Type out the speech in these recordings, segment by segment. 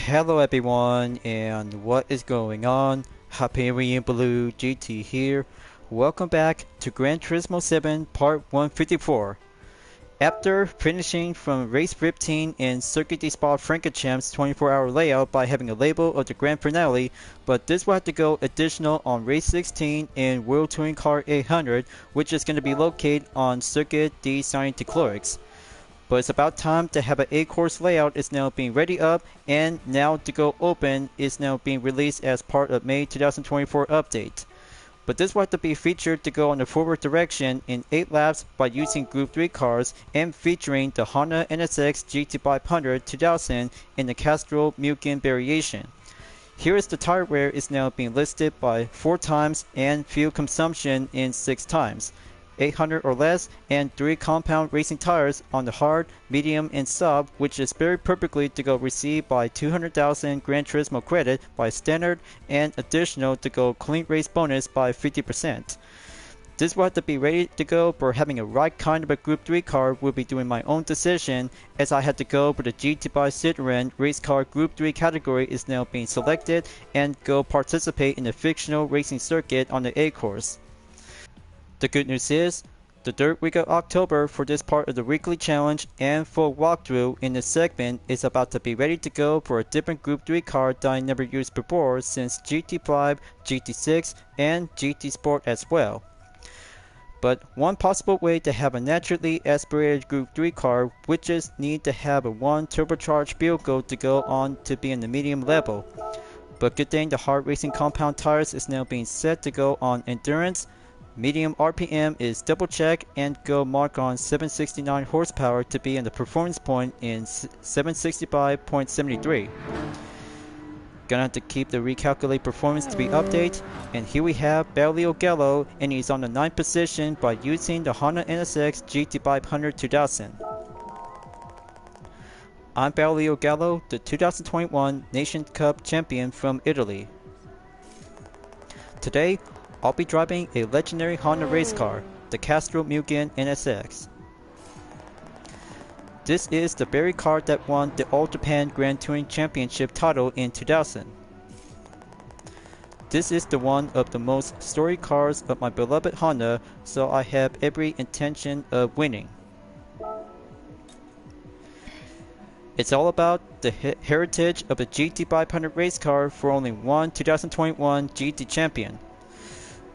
Hello everyone, and what is going on? Hyperion-Blue-GT here. Welcome back to Gran Turismo 7 Part 154. After finishing from Race 15 in Circuit de Spa-Francorchamps 24-hour layout by having a label of the grand finale, but this will have to go additional on Race 16 in World Touring Car 800, which is going to be located on Circuit de Sainte-Croix. But it's about time to have an A-course layout is now being ready up, and now to go open is now being released as part of May 2024 update. But this will have to be featured to go on the forward direction in 8 laps by using Group 3 cars and featuring the Honda NSX GT500 2000 in the Castrol Mugen variation. Here is the tire wear is now being listed by 4 times and fuel consumption in 6 times. 800 or less, and 3 compound racing tires on the hard, medium, and sub, which is very perfectly to go received by 200,000 Gran Turismo credit by standard, and additional to go clean race bonus by 50%. This will have to be ready to go for having a right kind of a Group 3 car. Will be doing my own decision, as I had to go for the GT by Citroën race car Group 3 category is now being selected and go participate in the fictional racing circuit on the A course. The good news is, the third week of October for this part of the weekly challenge and full walkthrough in this segment is about to be ready to go for a different Group 3 car that I never used before since GT5, GT6, and GT Sport as well. But one possible way to have a naturally aspirated Group 3 car which is need to have a 1 turbocharged vehicle to go on to be in the medium level. But good thing the hard racing compound tires is now being set to go on endurance. Medium RPM is double check and go mark on 769 horsepower to be in the performance point in 765.73. Gonna have to keep the recalculate performance to be updated, and here we have Braulio Gallo, and he's on the 9th position by using the Honda NSX GT500 2000. I'm Braulio Gallo, the 2021 Nation Cup champion from Italy. Today, I'll be driving a legendary Honda race car, the Castrol Mugen NSX. This is the very car that won the All Japan Grand Touring Championship title in 2000. This is the one of the most storied cars of my beloved Honda, so I have every intention of winning. It's all about the heritage of a GT500 race car for only one 2021 GT champion.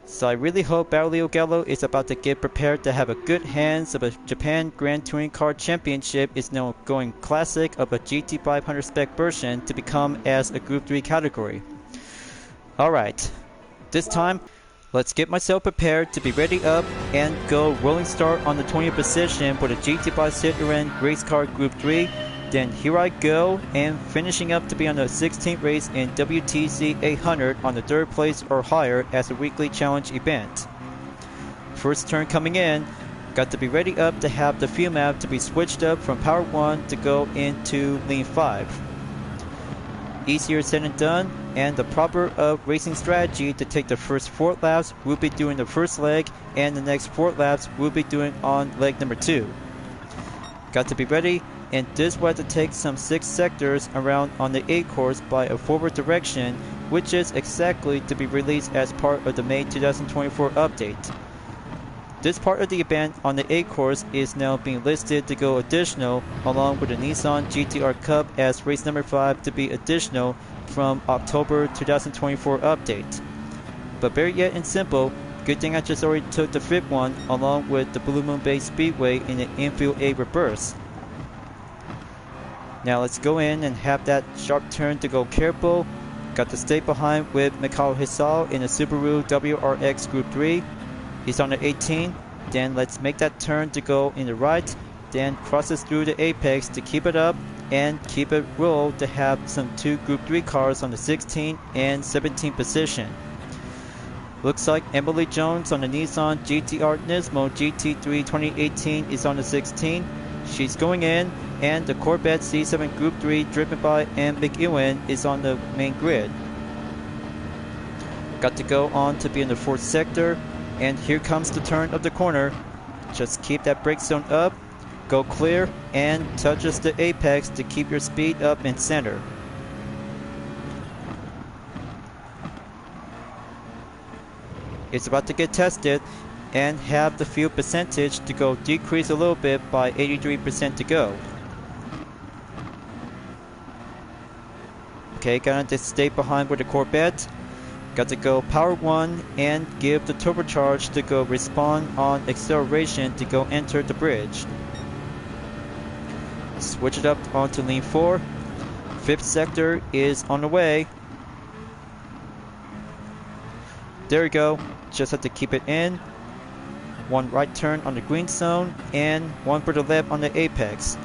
So I really hope Braulio Gallo is about to get prepared to have a good hands of a Japan Grand Touring Car Championship is now going classic of a GT500 spec version to become as a Group 3 category. Alright, this time let's get myself prepared to be ready up and go rolling start on the 20th position for the GT by Citroën Race Car Group 3. Then here I go, and finishing up to be on the 16th race in WTC 800 on the 3rd place or higher as a weekly challenge event. First turn coming in, got to be ready up to have the fuel map to be switched up from power 1 to go into lean 5. Easier said than done, and the proper racing strategy to take the first 4 laps we'll be doing the first leg, and the next 4 laps we'll be doing on leg number 2. Got to be ready, and this will have to take some 6 sectors around on the A course by a forward direction, which is exactly to be released as part of the May 2024 update. This part of the event on the A course is now being listed to go additional along with the Nissan GTR Cup as race number 5 to be additional from October 2024 update. But very yet and simple, good thing I just already took the 5th one along with the Blue Moon Bay Speedway in the infield A reverse. Now let's go in and have that sharp turn to go careful. Got to stay behind with Mikhail Hisal in the Subaru WRX Group 3. He's on the 18. Then let's make that turn to go in the right. Then crosses through the apex to keep it up and keep it roll to have some 2 Group 3 cars on the 16 and 17 position. Looks like Emily Jones on the Nissan GTR Nismo GT3 2018 is on the 16. She's going in, and the Corvette C7 Group 3 driven by M. McEwen is on the main grid. Got to go on to be in the 4th sector, and here comes the turn of the corner. Just keep that brake zone up, go clear, and touches the apex to keep your speed up in center. is about to get tested and have the fuel percentage to go decrease a little bit by 83% to go. Okay, gotta stay behind with the Corvette. Got to go power 1 and give the turbocharge to go respond on acceleration to go enter the bridge. Switch it up onto lean 4. Fifth sector is on the way. There we go. Just have to keep it in. One right turn on the green zone and one for the left on the apex.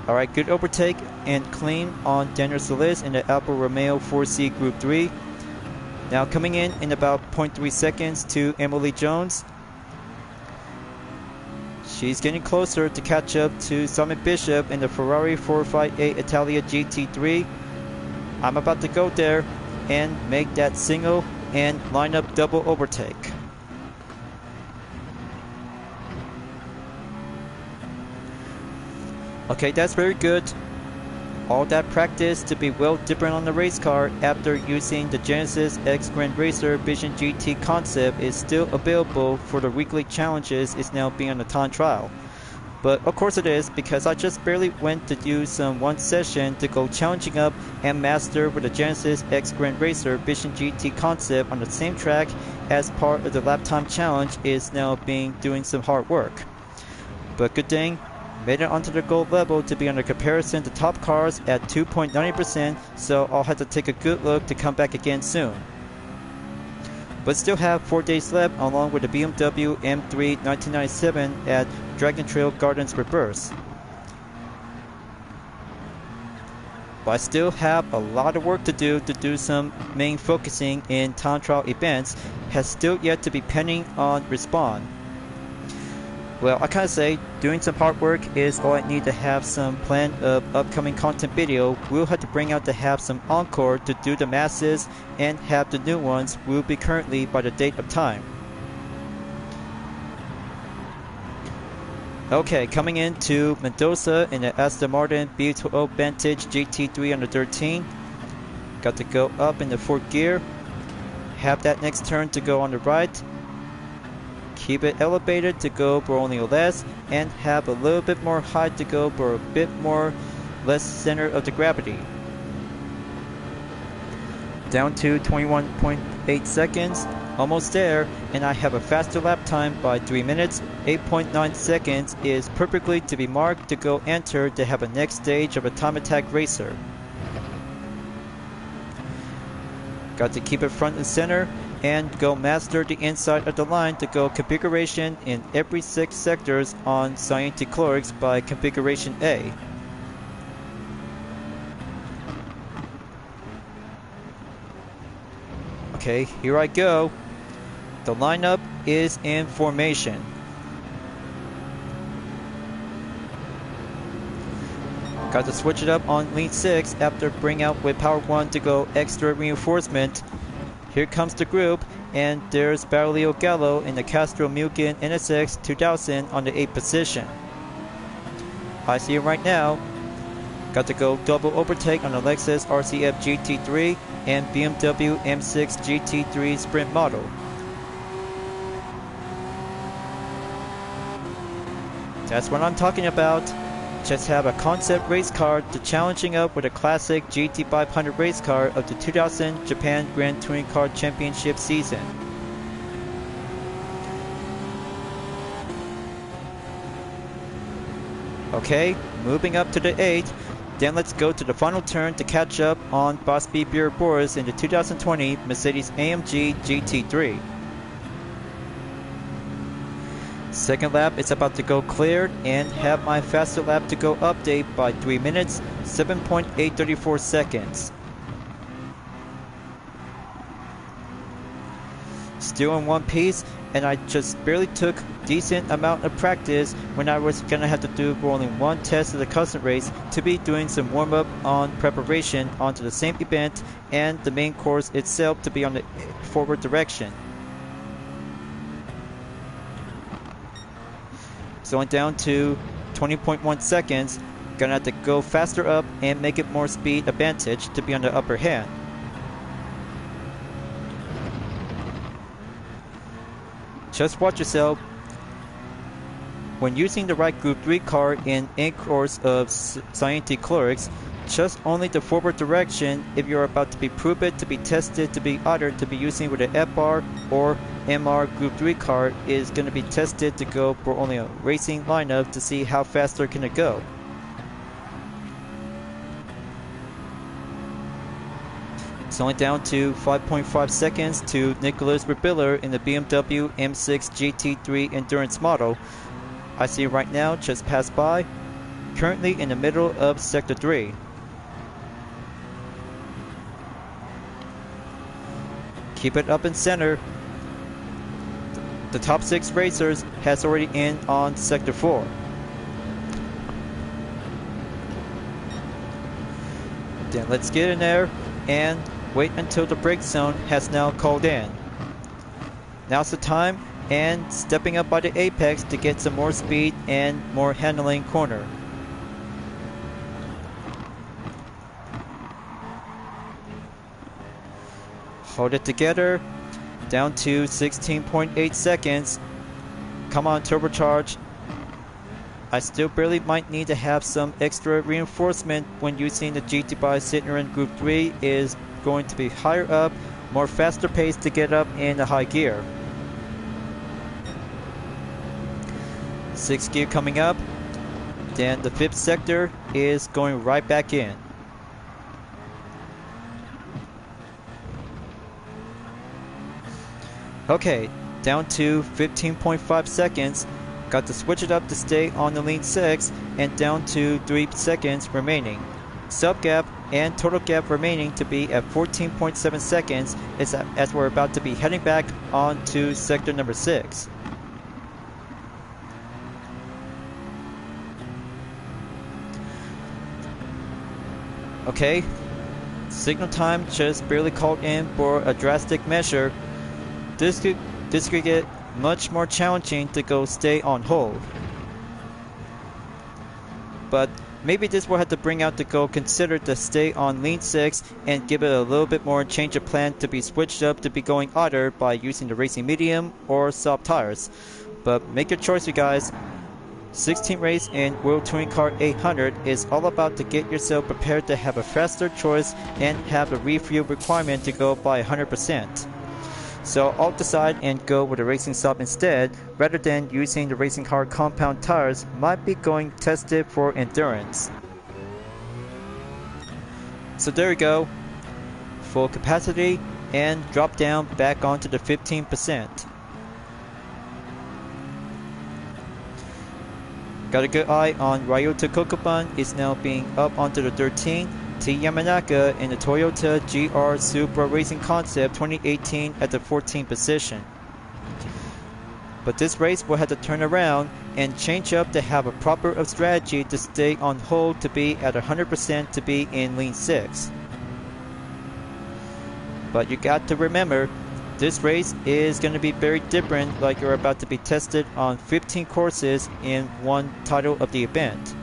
Alright, good overtake and clean on Daniel Solis in the Alfa Romeo 4C Group 3. Now coming in about 0.3 seconds to Emily Jones. She's getting closer to catch up to Simon Bishop in the Ferrari 458 Italia GT3. I'm about to go there and make that single and line up double overtake. Okay, that's very good. All that practice to be well different on the race car after using the Genesis X Grand Racer Vision GT concept is still available for the weekly challenges is now being on the time trial. But of course it is, because I just barely went to do some one session to go challenging up and master with the Genesis X Grand Racer Vision GT concept on the same track as part of the lap time challenge is now doing some hard work. But good thing, made it onto the gold level to be under comparison to top cars at 2.90%, so I'll have to take a good look to come back again soon. But still have 4 days left along with the BMW M3 1997 at Dragon Trail Gardens Reverse. But I still have a lot of work to do some main focusing in time trial events, has still yet to be pending on Respawn. Well, I kinda say, doing some hard work is all I need to have some plan of upcoming content video. We'll have to bring out to have some encore to do the masses and have the new ones will be currently by the date of time. Okay, coming into Mendoza in the Aston Martin B12 Vantage GT3 under 13. Got to go up in the 4th gear. Have that next turn to go on the right. Keep it elevated to go for only less, and have a little bit more height to go for a bit more less center of the gravity. Down to 21.8 seconds, almost there, and I have a faster lap time by 3 minutes. 8.9 seconds is perfectly to be marked to go enter to have a next stage of a time attack racer. Got to keep it front and center and go master the inside of the line to go configuration in every 6 sectors on Sainte-Croix by configuration A. Okay, here I go. The lineup is in formation. Got to switch it up on lean 6 after bring out with power 1 to go extra reinforcement. Here comes the group, and there's Barolio Gallo in the Castro Mugen NSX 2000 on the 8th position. I see him right now. Got to go double overtake on the Lexus RCF GT3 and BMW M6 GT3 Sprint model. That's what I'm talking about. Just have a concept race car to challenging up with a classic GT500 race car of the 2000 Japan Grand Touring Car Championship season. Okay, moving up to the 8th, then let's go to the final turn to catch up on Bosby Beer Boris in the 2020 Mercedes AMG GT3. Second lap is about to go cleared and have my faster lap to go update by 3 minutes, 7.834 seconds. Still in one piece, and I just barely took decent amount of practice when I was gonna have to do only one test of the custom race to be doing some warm up on preparation onto the same event and the main course itself to be on the forward direction. It's only down to 20.1 seconds. Gonna have to go faster up and make it more speed advantage to be on the upper hand. Just watch yourself. When using the right Group 3 car in course of Sainte-Croix, just only the forward direction if you're about to be proved to be tested to be either to be using with the FR or MR Group 3 car is going to be tested to go for only a racing lineup to see how faster can it go. It's only down to 5.5 seconds to Nicholas Rebiller in the BMW M6 GT3 Endurance model. I see right now just passed by, currently in the middle of Sector 3. Keep it up in center. The top 6 racers has already in on Sector 4. Then let's get in there and wait until the brake zone has now called in. Now's the time and stepping up by the apex to get some more speed and more handling corner. Hold it together, down to 16.8 seconds. Come on, turbocharge. I still barely might need to have some extra reinforcement when using the GT by Citroen Group 3 is going to be higher up, more faster pace to get up in the high gear. 6th gear coming up, then the 5th sector is going right back in. Okay, down to 15.5 seconds. Got to switch it up to stay on the lean 6 and down to 3 seconds remaining. Sub gap and total gap remaining to be at 14.7 seconds as we're about to be heading back on to sector number 6. Okay, signal time just barely called in for a drastic measure. This could get much more challenging to go stay on hold. But maybe this will have to bring out to go consider to stay on lean 6 and give it a little bit more change of plan to be switched up to be going either by using the racing medium or soft tires. But make your choice, you guys. 16 race in World Touring Car 800 is all about to get yourself prepared to have a faster choice and have a refuel requirement to go by 100%. So I'll decide and go with a racing sub instead, rather than using the racing car compound tires might be going tested for endurance. So there you go, full capacity and drop down back onto the 15%. Got a good eye on Ryota Kokoban is now being up onto the 13. T Yamanaka in the Toyota GR Supra Racing Concept 2018 at the 14th position. But this race will have to turn around and change up to have a proper strategy to stay on hold to be at 100% to be in lean 6. But you got to remember, this race is going to be very different, like you're about to be tested on 15 courses in one title of the event.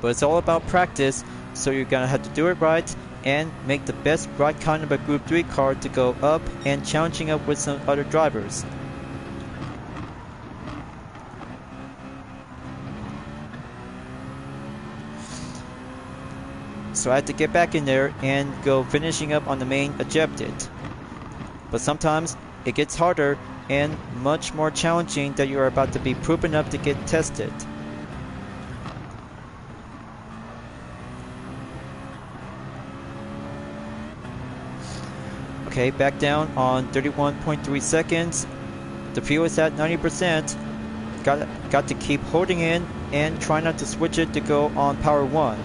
But it's all about practice, so you're going to have to do it right and make the best right kind of a Group 3 car to go up and challenging up with some other drivers. So I had to get back in there and go finishing up on the main objective. But sometimes it gets harder and much more challenging that you are about to be proven up to get tested. Okay, back down on 31.3 seconds. The fuel is at 90%. Got to keep holding in and try not to switch it to go on power 1.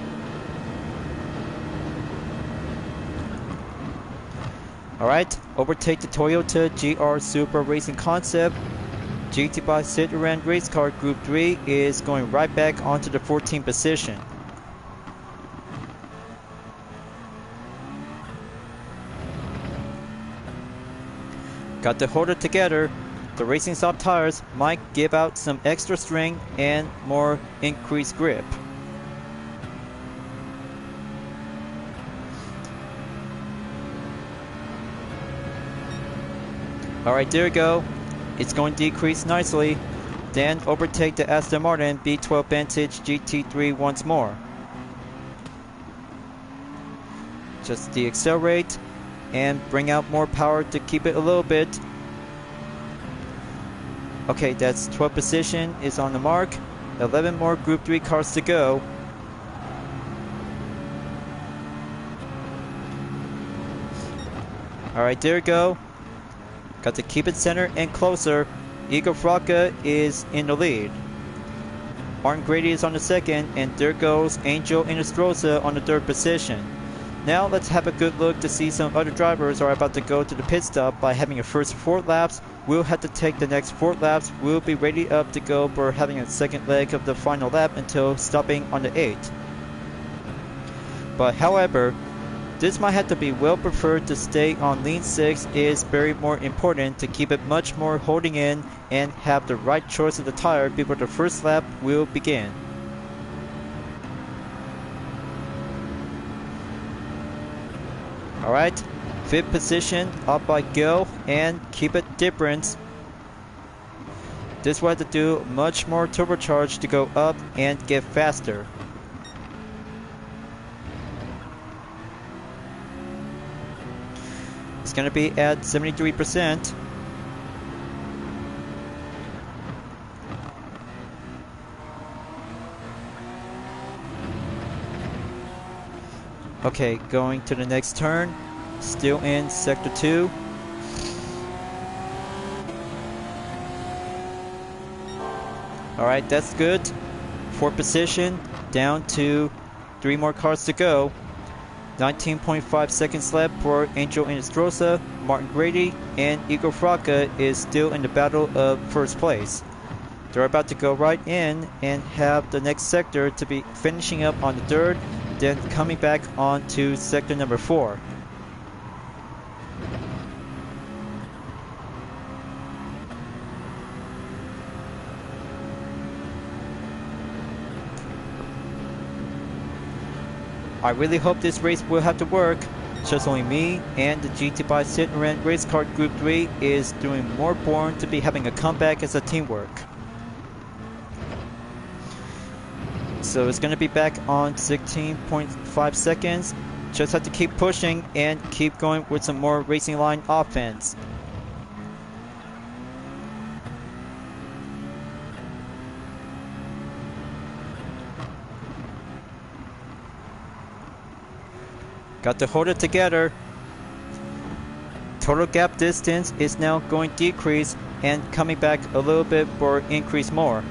Alright, overtake the Toyota GR Supra Racing Concept. GT by Citroen Race Car Group 3 is going right back onto the 14th position. Got to hold it together. The racing soft tires might give out some extra strength and more increased grip. Alright, there we go. It's going to decrease nicely. Then overtake the Aston Martin B12 Vantage GT3 once more. Just deaccelerate and bring out more power to keep it a little bit. Okay, that's 12th position is on the mark. 11 more Group 3 cars to go. Alright, there we go. Got to keep it centered and closer. Igor Fraka is in the lead. Martin Grady is on the second, and there goes Angel Inestrosa on the third position. Now let's have a good look to see some other drivers are about to go to the pit stop by having a first 4 laps. We'll have to take the next 4 laps. We'll be ready up to go for having a second leg of the final lap until stopping on the 8th. But however, this might have to be well preferred to stay on lean 6 is very more important to keep it much more holding in and have the right choice of the tire before the first lap will begin. Alright, 5th position up by Gil and keep it different. This will have to do much more turbocharge to go up and get faster. It's going to be at 73%. Okay, going to the next turn. Still in Sector 2. Alright, that's good. 4th position, down to 3 more cars to go. 19.5 seconds left for Angel Inestrosa, Martin Grady, and Igor Fraka is still in the battle of first place. They're about to go right in and have the next sector to be finishing up on the 3rd, then coming back on to sector number 4. I really hope this race will have to work. Just only me and the GT5 Citroen Race Car Group 3 is doing more born to be having a comeback as a teamwork. So it's going to be back on 16.5 seconds. Just have to keep pushing and keep going with some more racing line offense. Got to hold it together. Total gap distance is now going to decrease and coming back a little bit for increase more.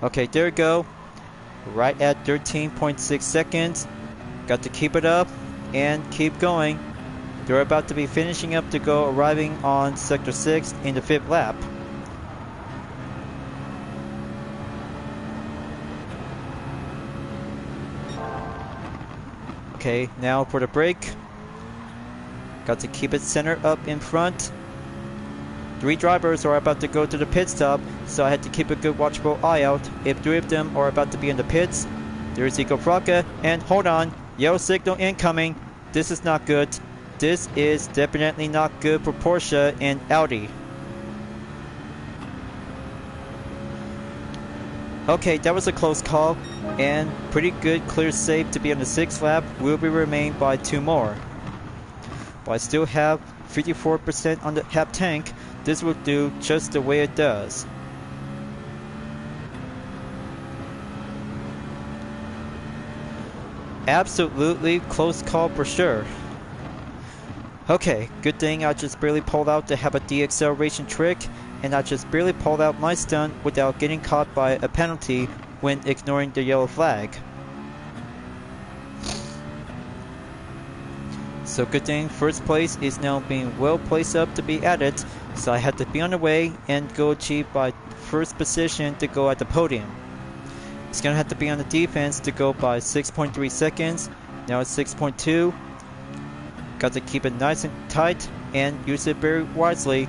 Okay, there we go. Right at 13.6 seconds. Got to keep it up and keep going. They're about to be finishing up to go, arriving on Sector 6 in the 5th lap. Okay, now for the break. Got to keep it centered up in front. 3 drivers are about to go to the pit stop, so I had to keep a good watchful eye out. If 3 of them are about to be in the pits, there's Igor Fraka, and hold on, yellow signal incoming. This is not good. This is definitely not good for Porsche and Audi. Okay, that was a close call, and pretty good clear save to be on the 6th lap. Will be remained by 2 more. But I still have 54% on the half tank. This will do just the way it does. Absolutely close call for sure. Okay, good thing I just barely pulled out to have a deacceleration trick, and I just barely pulled out my stunt without getting caught by a penalty when ignoring the yellow flag. So good thing first place is now being well placed up to be added, so I had to be on the way and go achieve my first position to go at the podium. It's gonna have to be on the defense to go by 6.3 seconds. Now it's 6.2. Got to keep it nice and tight and use it very wisely.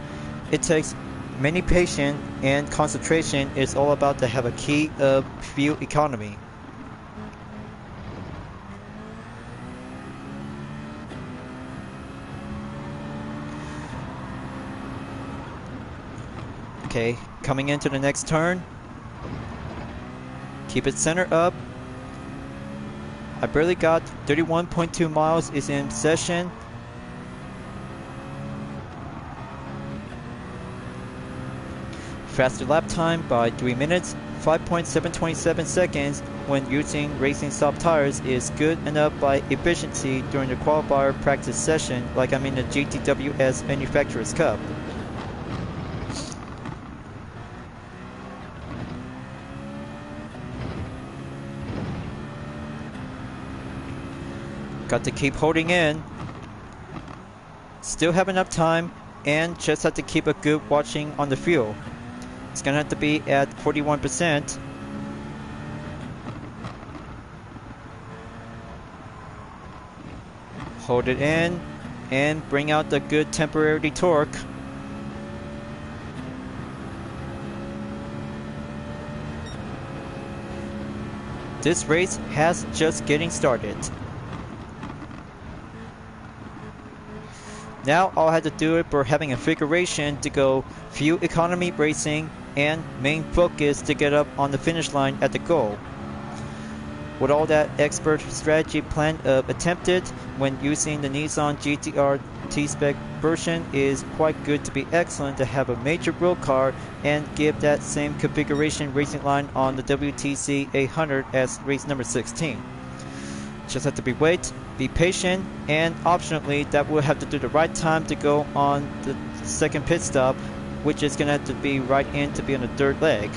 It takes many patience and concentration. It's all about to have a key of fuel economy. Okay, coming into the next turn. Keep it center up. I barely got 31.2 miles is in session. Faster lap time by 3 minutes, 5.727 seconds when using racing soft tires is good enough by efficiency during the qualifier practice session like I'm in the GTWS Manufacturers Cup. Got to keep holding in. Still have enough time and just have to keep a good watching on the fuel. It's gonna have to be at 41%. Hold it in and bring out the good temporary torque. This race has just getting started. Now all I had to do it for having a configuration to go fuel economy racing and main focus to get up on the finish line at the goal. With all that expert strategy plan attempted when using the Nissan GTR T-Spec version is quite good to be excellent to have a major road car and give that same configuration racing line on the WTC 800 as race number 16. Just have to be patient, and optionally that will have to do the right time to go on the second pit stop, which is gonna have to be right in to be on the third leg.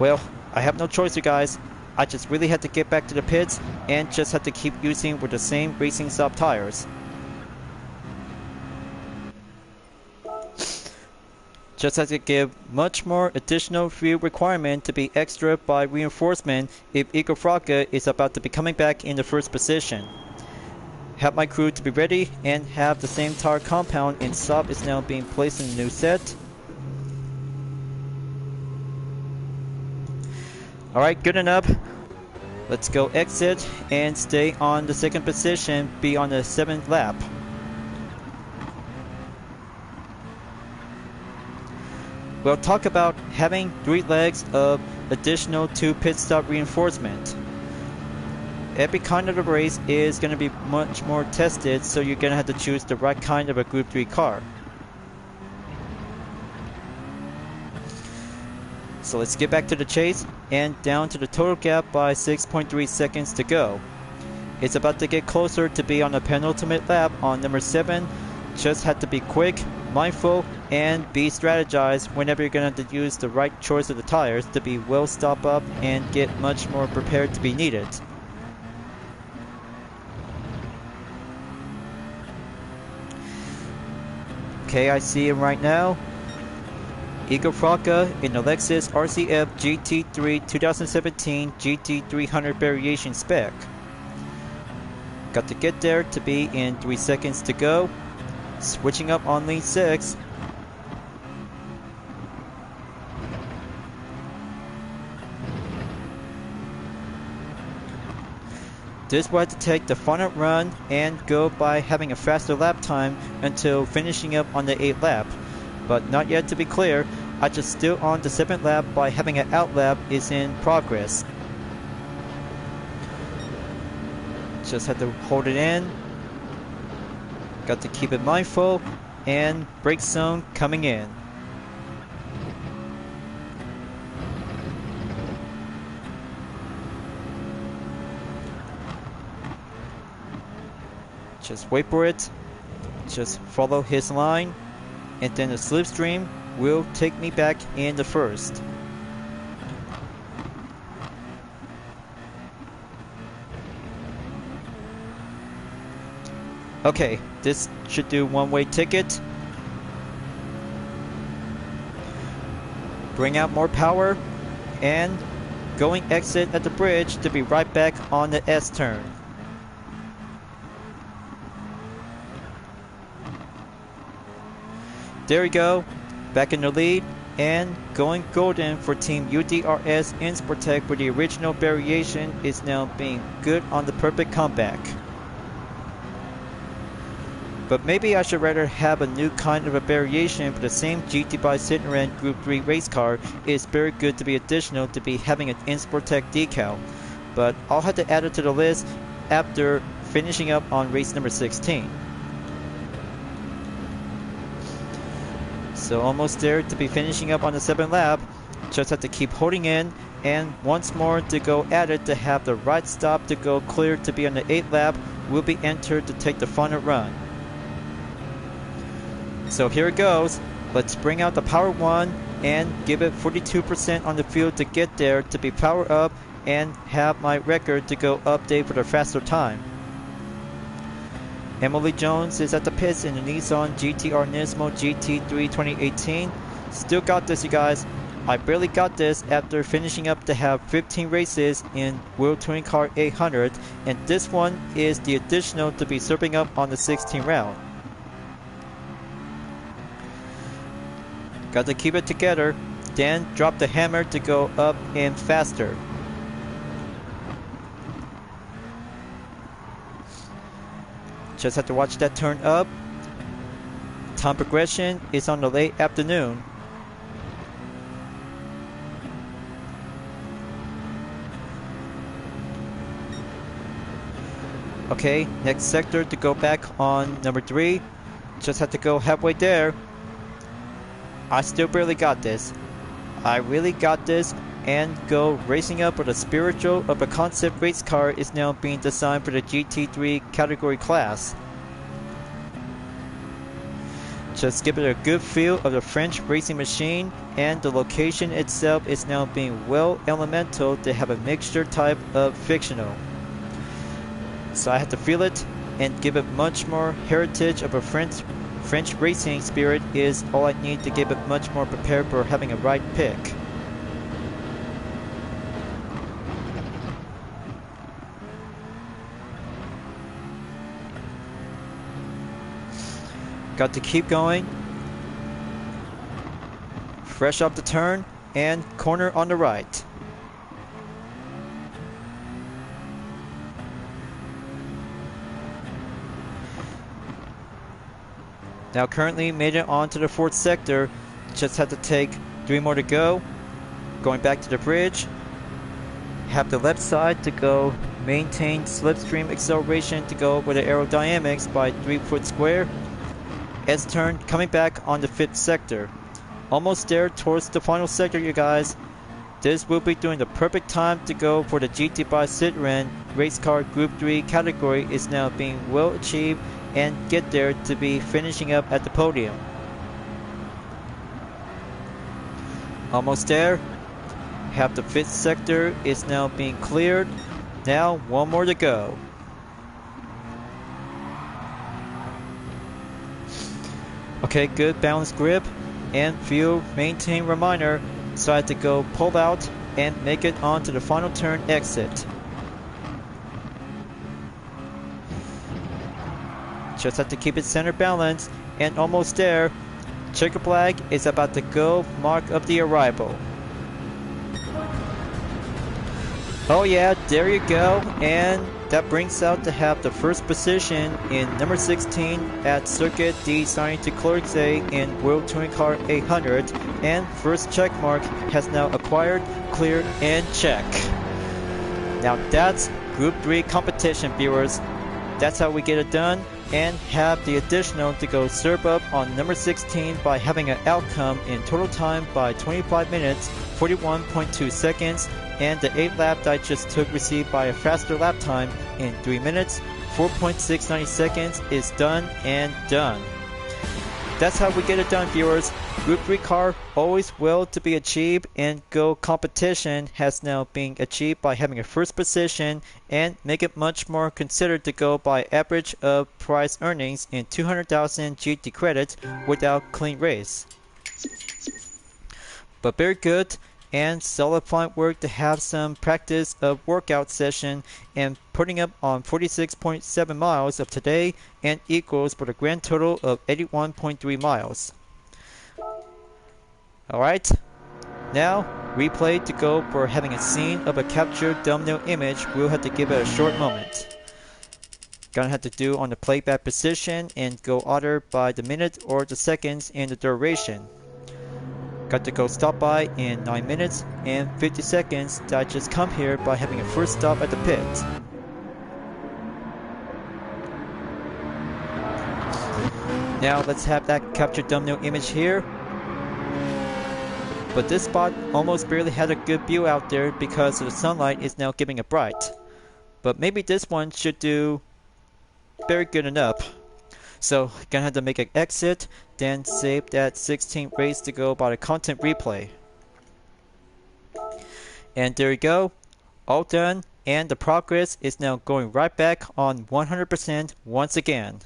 Well, I have no choice, you guys. I just really had to get back to the pits and just had to keep using with the same racing soft tires. Just had to give much more additional fuel requirement to be extra by reinforcement if Igor Fraga is about to be coming back in the first position. Have my crew to be ready and have the same tire compound in sub is now being placed in the new set. Alright, good enough. Let's go exit and stay on the second position, be on the 7th lap. We'll talk about having 3 legs of additional 2 pit stop reinforcement. Every kind of a race is going to be much more tested, so you're going to have to choose the right kind of a Group 3 car. So let's get back to the chase and down to the total gap by 6.3 seconds to go. It's about to get closer to be on the penultimate lap on number 7. Just have to be quick, mindful, and be strategized whenever you're going to have to use the right choice of the tires to be well stopped up and get much more prepared to be needed. Okay, I see him right now. Igor Fraga in the Lexus RCF GT3 2017 GT300 variation spec. Got to get there to be in 3 seconds to go. Switching up on lead 6. This will have to take the final run and go by having a faster lap time until finishing up on the 8th lap. But not yet to be clear, I just still on the 7th lap by having an out lap is in progress. Just have to hold it in. Got to keep it mindful, and brake zone coming in. Just wait for it. Just follow his line, and then the slipstream will take me back in the first. Okay, this should do one-way ticket. Bring out more power and going exit at the bridge to be right back on the S turn. There we go, back in the lead, and going golden for Team UDRS in Sportec, where the original variation is now being good on the perfect comeback. But maybe I should rather have a new kind of a variation for the same GT by Citroën Group 3 race car. It's very good to be additional to be having an InSportec decal. But I'll have to add it to the list after finishing up on race number 16. So almost there to be finishing up on the 7th lap. Just have to keep holding in, and once more to go at it to have the right stop to go clear to be on the 8th lap. Will be entered to take the final run. So here it goes. Let's bring out the power 1 and give it 42% on the field to get there to be power up and have my record to go update for the faster time. Emily Jones is at the pits in the Nissan GT-R Nismo GT3 2018. Still got this, you guys. I barely got this after finishing up to have 15 races in World Touring Car 800, and this one is the additional to be serving up on the 16th round. Got to keep it together, then drop the hammer to go up and faster. Just have to watch that turn up. Time progression is on the late afternoon. Okay, next sector to go back on number 3. Just have to go halfway there. I still barely got this. I really got this, and go racing up with a spiritual of a concept race car is now being designed for the GT3 category class. Just give it a good feel of the French racing machine, and the location itself is now being well elemental to have a mixture type of fictional. So I have to feel it and give it much more heritage of a French racing spirit is all I need to give it much more prepared for having a right pick. Got to keep going. Fresh off the turn and corner on the right. Now currently made it onto the 4th sector. Just have to take 3 more to go. Going back to the bridge. Have the left side to go maintain slipstream acceleration to go with the aerodynamics by 3 foot square. S turn coming back on the 5th sector. Almost there towards the final sector, you guys. This will be doing the perfect time to go for the GT by Citroën Race Car Group 3 category is now being well achieved and get there to be finishing up at the podium. Almost there. Half the 5th sector is now being cleared. Now 1 more to go. Okay, good balanced grip and fuel maintain reminder, so I had to go pull out and make it onto the final turn exit. Just have to keep it center balanced and almost there. Checker flag is about to go mark of the arrival. Oh yeah, there you go, and that brings out to have the first position in number 16 at Circuit de Sainte-Croix in World Touring Car 800, and first check mark has now acquired, cleared, and check. Now that's Group 3 competition, viewers. That's how we get it done, and have the additional to go serve up on number 16 by having an outcome in total time by 25 minutes, 41.2 seconds, and the 8th lap that I just took received by a faster lap time in 3 minutes, 4.690 seconds is done and done. That's how we get it done, viewers. Group 3 car always will to be achieved, and go competition has now been achieved by having a first position and make it much more considered to go by average of prize earnings in 200,000 GT credits without clean race. But very good. and solid work to have some practice of workout session and putting up on 46.7 miles of today and equals for the grand total of 81.3 miles. Alright, now replay to go for having a scene of a captured thumbnail image. We'll have to give it a short moment. Gonna have to do on the playback position and go either by the minute or the seconds and the duration. Got to go stop by in 9 minutes and 50 seconds that I just come here by having a first stop at the pit. Now let's have that captured thumbnail image here. But this spot almost barely had a good view out there because the sunlight is now giving it bright. But maybe this one should do very good enough. So gonna have to make an exit, then save that 16 race to go by the content replay. And there you go, all done, and the progress is now going right back on 100% once again.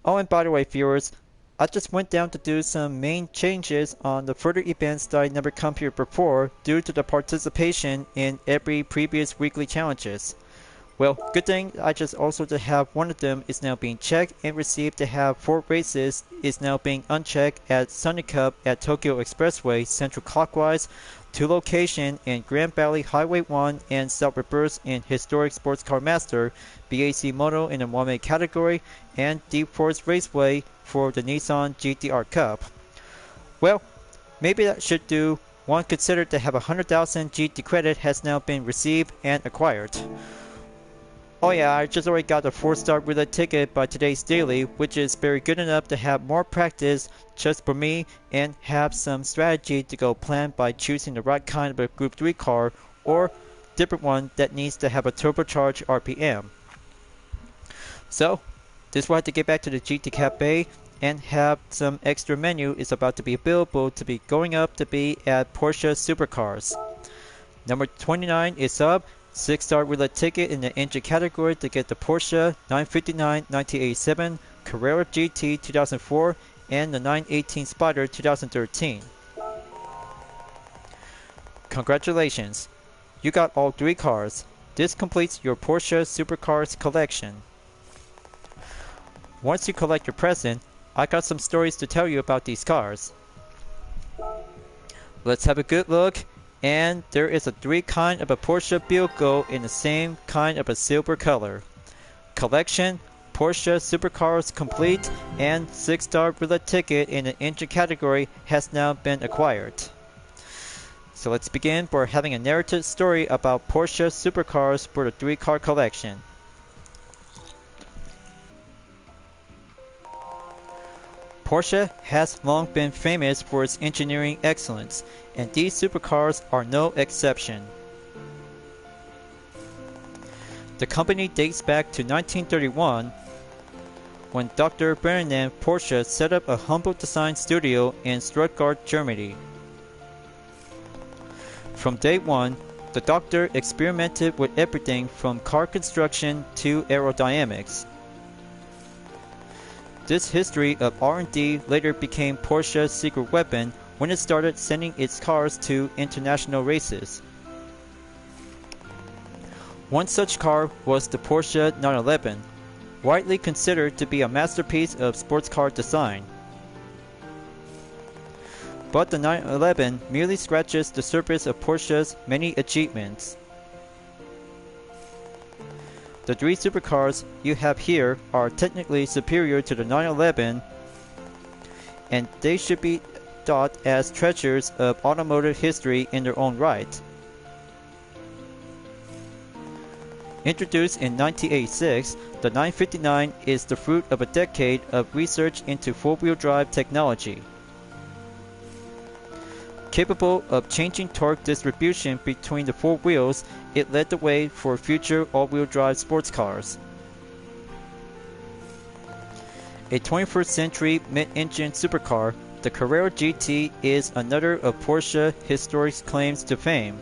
Oh, and by the way, viewers, I just went down to do some main changes on the further events that I never come here before due to the participation in every previous weekly challenges. Well, good thing I just also to have one of them is now being checked and received to have 4 races is now being unchecked at Sunny Cup at Tokyo Expressway Central Clockwise, 2 location in Grand Valley Highway 1 and South Reverse in Historic Sports Car Master, BAC Moto in the 1A category, and Deep Forest Raceway for the Nissan GTR Cup. Well, maybe that should do. One considered to have 100,000 GT credit has now been received and acquired. Oh yeah, I just already got a 4-star roulette ticket by today's daily, which is very good enough to have more practice just for me and have some strategy to go plan by choosing the right kind of a Group 3 car or different one that needs to have a turbocharged RPM. So, this will have to get back to the GT Cafe and have some extra menu is about to be available to be going up to be at Porsche Supercars. Number 29 is up. 6-star roulette ticket in the engine category to get the Porsche 959 1987, Carrera GT 2004, and the 918 Spider 2013. Congratulations! You got all 3 cars. This completes your Porsche Supercars collection. Once you collect your present, I got some stories to tell you about these cars. Let's have a good look. And there is a 3 kind of a Porsche vehicle in the same kind of a silver color. Collection, Porsche Supercars complete, and 6-star roulette ticket in the engine category has now been acquired. So let's begin for having a narrative story about Porsche Supercars for the 3-car collection. Porsche has long been famous for its engineering excellence, and these supercars are no exception. The company dates back to 1931 when Dr. Ferdinand Porsche set up a humble design studio in Stuttgart, Germany. From day one, the doctor experimented with everything from car construction to aerodynamics. This history of R&D later became Porsche's secret weapon when it started sending its cars to international races. One such car was the Porsche 911, widely considered to be a masterpiece of sports car design. But the 911 merely scratches the surface of Porsche's many achievements. The 3 supercars you have here are technically superior to the 911, and they should be thought as treasures of automotive history in their own right. Introduced in 1986, the 959 is the fruit of a decade of research into 4-wheel drive technology. Capable of changing torque distribution between the 4 wheels, it led the way for future all-wheel drive sports cars. A 21st century mid-engine supercar, the Carrera GT is another of Porsche historic claims to fame.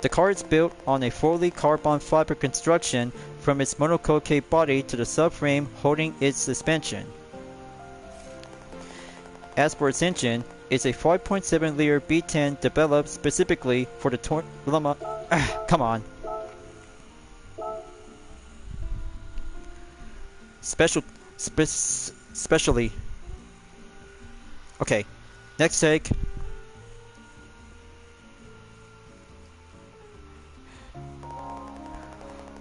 The car is built on a fully carbon fiber construction from its monocoque body to the subframe holding its suspension. As for its engine, is a 5.7-liter B10 developed specifically for the Le Mans. Come on. Specially. Okay, next take.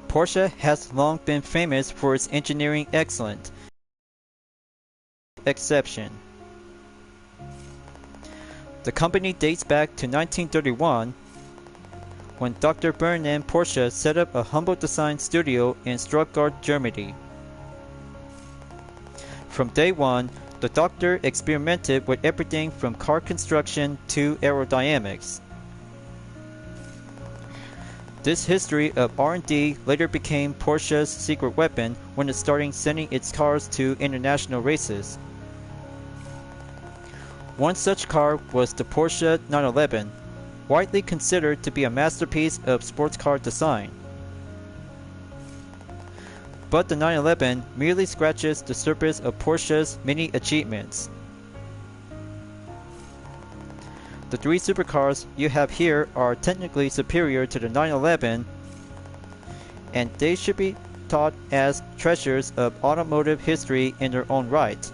Porsche has long been famous for its engineering excellence. Exception. The company dates back to 1931 when Dr. Bernhard Porsche set up a humble design studio in Stuttgart, Germany. From day one, the doctor experimented with everything from car construction to aerodynamics. This history of R&D later became Porsche's secret weapon when it started sending its cars to international races. One such car was the Porsche 911, widely considered to be a masterpiece of sports car design. But the 911 merely scratches the surface of Porsche's many achievements. The three supercars you have here are technically superior to the 911, and they should be taught as treasures of automotive history in their own right.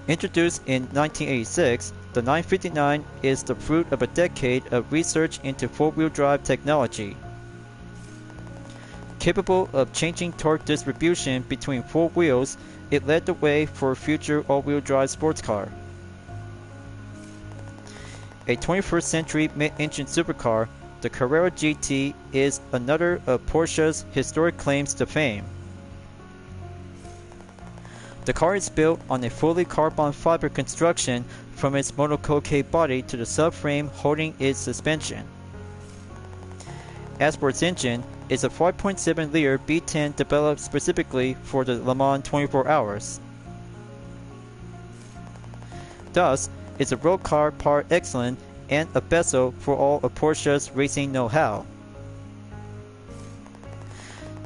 Introduced in 1986, the 959 is the fruit of a decade of research into four-wheel drive technology. Capable of changing torque distribution between four wheels, it led the way for future all-wheel drive sports car. A 21st century mid-engine supercar, the Carrera GT is another of Porsche's historic claims to fame. The car is built on a fully carbon fiber construction from its monocoque body to the subframe holding its suspension. As for its engine, it's a 5.7-liter B10 developed specifically for the Le Mans 24 Hours. Thus, it's a road car par excellence and a vessel for all of Porsche's racing know-how.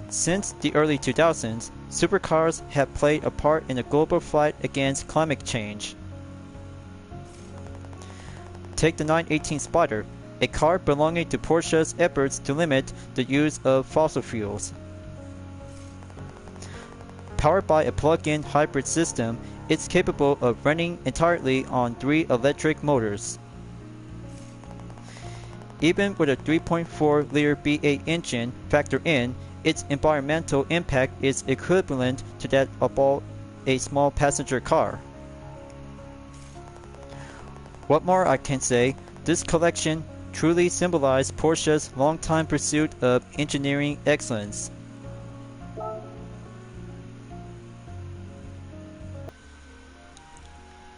Since the early 2000s, supercars have played a part in the global fight against climate change. Take the 918 Spider, a car belonging to Porsche's efforts to limit the use of fossil fuels. Powered by a plug-in hybrid system, it's capable of running entirely on 3 electric motors. Even with a 3.4-liter V8 engine factored in, its environmental impact is equivalent to that of a small passenger car. What more I can say, this collection truly symbolized Porsche's long-time pursuit of engineering excellence.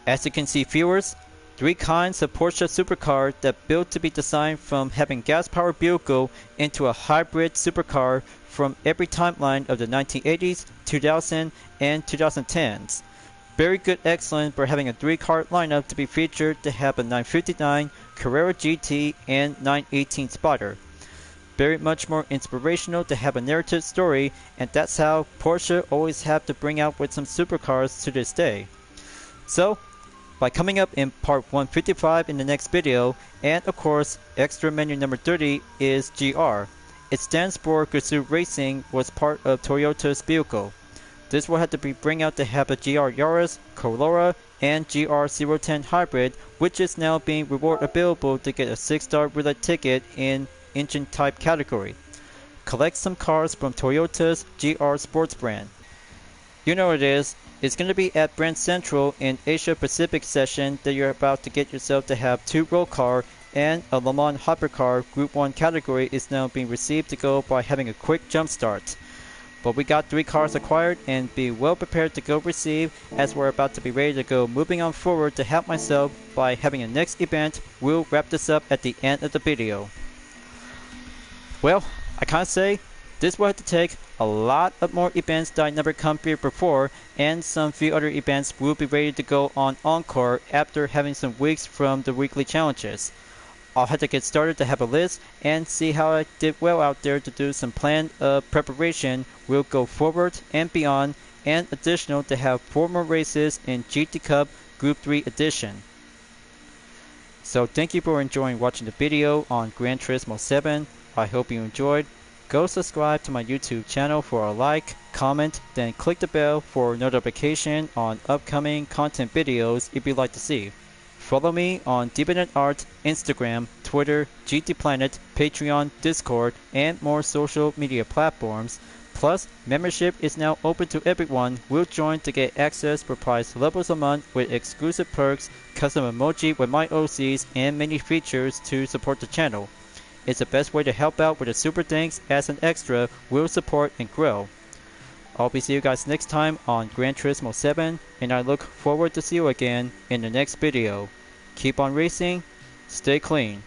As you can see, viewers, 3 kinds of Porsche supercar that built to be designed from having gas-powered vehicle into a hybrid supercar from every timeline of the 1980s, 2000s, and 2010s. Very good excellence for having a 3-car lineup to be featured to have a 959, Carrera GT, and 918 Spider. Very much more inspirational to have a narrative story, and that's how Porsche always have to bring out with some supercars to this day. So, by coming up in part 155 in the next video, and of course, extra menu number 30 is GR. It stands for Gazoo Racing, was part of Toyota's vehicle. This will have to be bring out to have a GR Yaris, Corolla, and GR 010 Hybrid, which is now being reward available to get a 6-star roulette ticket in engine type category. Collect some cars from Toyota's GR Sports brand. You know what it is. It's going to be at Brand Central in Asia Pacific session that you're about to get yourself to have 2 road car and a Le Mans Hypercar Group 1 category is now being received to go by having a quick jump start. But we got 3 cars acquired and be well prepared to go receive as we're about to be ready to go moving on forward to help myself by having a next event. We'll wrap this up at the end of the video. Well, I can't say this will have to take a lot of more events that I never come here before, and some few other events will be ready to go on Encore after having some weeks from the weekly challenges. I'll have to get started to have a list and see how I did well out there to do some planned preparation. We'll go forward and beyond and additional to have 4 more races in GT Cup Group 3 Edition. So thank you for enjoying watching the video on Gran Turismo 7. I hope you enjoyed. Go subscribe to my YouTube channel for a like, comment, then click the bell for notification on upcoming content videos if you'd like to see. Follow me on DeviantArt, Instagram, Twitter, GT Planet, Patreon, Discord, and more social media platforms. Plus, membership is now open to everyone. Will join to get access for price levels a month with exclusive perks, custom emoji with my OCs, and many features to support the channel. It's the best way to help out with the super thanks as an extra will support and grow. I'll be seeing you guys next time on Gran Turismo 7, and I look forward to see you again in the next video. Keep on racing, stay clean.